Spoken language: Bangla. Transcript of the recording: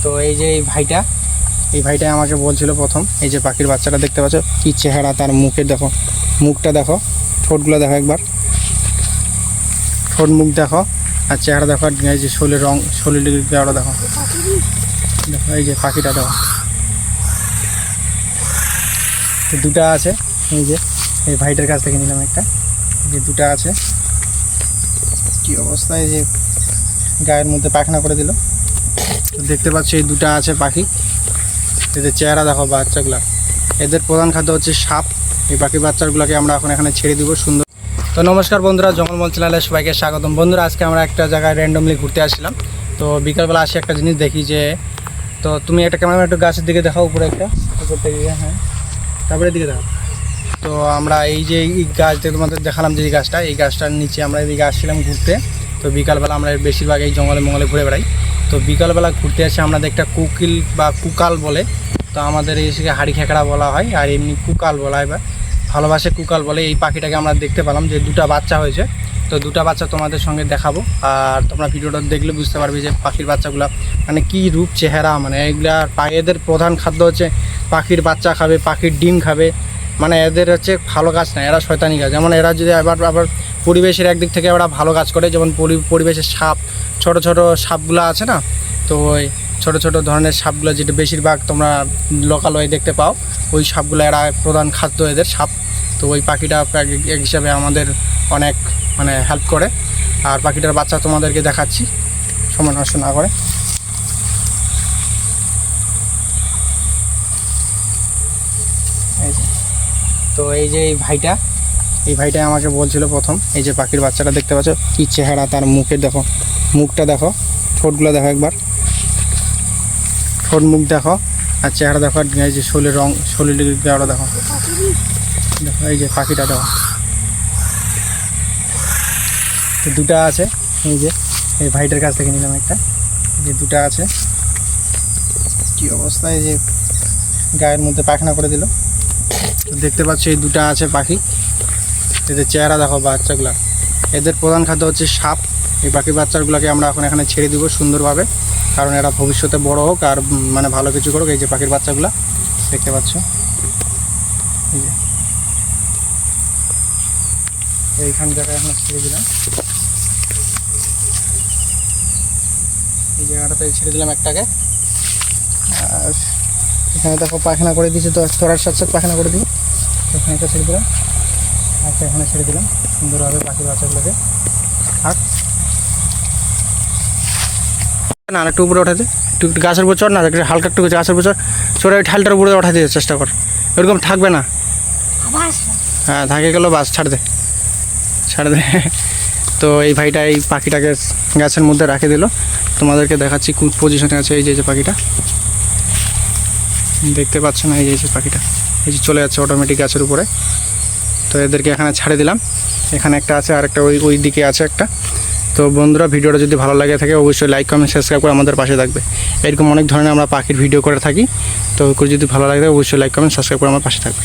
তো এই যে এই ভাইটা আমাকে বলছিল প্রথম, এই যে পাখির বাচ্চাটা দেখতে পাচ্ছ কি চেহারা, তার মুখে দেখো, মুখটা দেখো, ঠোঁটগুলো দেখো, একবার ঠোঁট মুখ দেখো আর চেহারা দেখো, আর এই যে শরীরের রং, শরীরের গাড়া দেখো, দেখো এই যে পাখিটা দেখো। তো দুটা আছে, এই যে এই ভাইটার কাছ থেকে নিলাম একটা, যে দুটা আছে, কি অবস্থা, এই যে গায়ের মধ্যে পায়খানা করে দিল। তো দেখতে পাচ্ছ এই দুটা আছে পাখি, এদের চেহারা দেখো বাচ্চাগুলা। এদের প্রধান খাদ্য হচ্ছে সাপ। এই পাখি বাচ্চাগুলোকে আমরা এখন এখানে ছেড়ে দিব সুন্দর। তো নমস্কার বন্ধুরা, জঙ্গলমহল চ্যানেলে সবাইকে স্বাগতম। বন্ধুরা, আজকে আমরা একটা জায়গায় র্যান্ডমলি ঘুরতে আসছিলাম। তো বিকালবেলা আসি একটা জিনিস দেখি যে, তো তুমি একটা ক্যামেরা একটু গাছের দিকে দেখাও, উপরে একটা, উপর থেকে, হ্যাঁ তারপরে দিকে দেখো। তো আমরা এই যে এই গাছ তোমাদের দেখালাম, যে এই গাছটা, এই গাছটার নিচে আমরা এদিকে আসছিলাম ঘুরতে। তো বিকালবেলা আমরা বেশিরভাগ এই জঙ্গলে মঙ্গলে ঘুরে বেড়াই। তো বিকালবেলা ঘুরতে এসে আমাদের একটা কোকিল বা কুকাল বলে, তো আমাদের এই হাড়ি খেকড়া বলা হয়, আর এমনি কুকাল বলা হয় বা ভালোবাসে কুকাল বলে। এই পাখিটাকে আমরা দেখতে পেলাম যে দুটা বাচ্চা হয়েছে। তো দুটা বাচ্চা তোমাদের সঙ্গে দেখাবো, আর তোমরা ভিডিওটা দেখলে বুঝতে পারবে যে পাখির বাচ্চাগুলো মানে কী রূপ চেহারা। মানে এগুলা এদের প্রধান খাদ্য হচ্ছে পাখির বাচ্চা খাবে, পাখির ডিম খাবে। মানে এদের হচ্ছে ভালো কাজ না, এরা শয়তানি কাজ। যেমন এরা যদি আবার পরিবেশের একদিক থেকে ওরা ভালো কাজ করে, যেমন পরিবেশের সাপ, ছোট ছোট সাপগুলো আছে না, তো ওই ছোটো ছোটো ধরনের সাপগুলো যেটা বেশিরভাগ তোমরা লোকালয়ে দেখতে পাও, ওই সাপগুলো এরা প্রধান খাদ্য এদের সাপ। তো ওই পাখিটা এক হিসাবে আমাদের অনেক মানে হেল্প করে। আর পাখিটার বাচ্চা তোমাদেরকে দেখাচ্ছি, সময় নষ্ট না করে। তো এই যে এই ভাইটা আমাকে বলছিল প্রথম, এই যে পাখির বাচ্চাটা দেখতে পাচ্ছ কি চেহারা, তার মুখে দেখো, মুখটা দেখো, ঠোঁটগুলো দেখো, একবার ঠোঁট মুখ দেখো আর চেহারা দেখো, আর এই যে শরীরের রং, শরীরের গাড়া দেখো, দেখো এই যে পাখিটা দেখো। তো দুটা আছে, এই যে এই ভাইটার কাছ থেকে নিলাম একটা, যে দুটা আছে, কি অবস্থা, এই যে গায়ের মধ্যে পায়খানা করে দিল। তো দেখতে পাচ্ছ এই দুটা আছে পাখি, এদের চেহারা দেখো বাচ্চাগুলা। এদের প্রধান খাদ্য হচ্ছে সাপ। এই পাখি বাচ্চাগুলোকে আমরা এখন এখানে ছেড়ে দিব সুন্দরভাবে, কারণ এরা ভবিষ্যতে বড় হোক আর মানে ভালো কিছু করুক। এই যে পাখির বাচ্চাগুলা দেখতে পাচ্ছ, এই যে এইখান জায়গায় এখন ছেড়ে দিলাম, এই জায়গাটাতে ছেড়ে দিলাম একটাকে। আর এখানে দেখো পায়খানা করে দিয়েছে, তো তোরার সাথে পায়খানা করে দিই। এখানে একটা ছেড়ে দিলাম, আচ্ছা এখানে ছেড়ে দিলাম সুন্দরভাবে পাখির বাচ্চাগুলোকে। আর না একটু উপরে ওঠাতে, একটু গাছের উপর চড় না, হালকা একটু গাছের উপর চড়ে ওই ঠালটার উপরে ওঠাতে চেষ্টা কর, এরকম থাকবে না। হ্যাঁ থাকে গেলো, বাস ছাড় দে। তো এই ভাইটা এই পাখিটাকে গাছের মধ্যে রেখে দিল, তোমাদেরকে দেখাচ্ছি কোন পজিশনে আছে। এই যে পাখিটা দেখতে পাচ্ছ না, এই যে পাখিটা এই যে চলে যাচ্ছে অটোমেটিক গাছের উপরে। তো এদেরকে এখানে ছাড়ে দিলাম, এখানে একটা আছে আর একটা ওই দিকে আছে একটা। তো বন্ধুরা, ভিডিওটা যদি ভালো লাগে থাকে অবশ্যই লাইক কমেন্ট সাবস্ক্রাইব করে আমাদের পাশে থাকবে। এরকম অনেক ধরনের আমরা পাখির ভিডিও করে থাকি, তো যদি ভালো লাগে অবশ্যই লাইক কমেন্ট সাবস্ক্রাইব করে আমার পাশে থাকবে।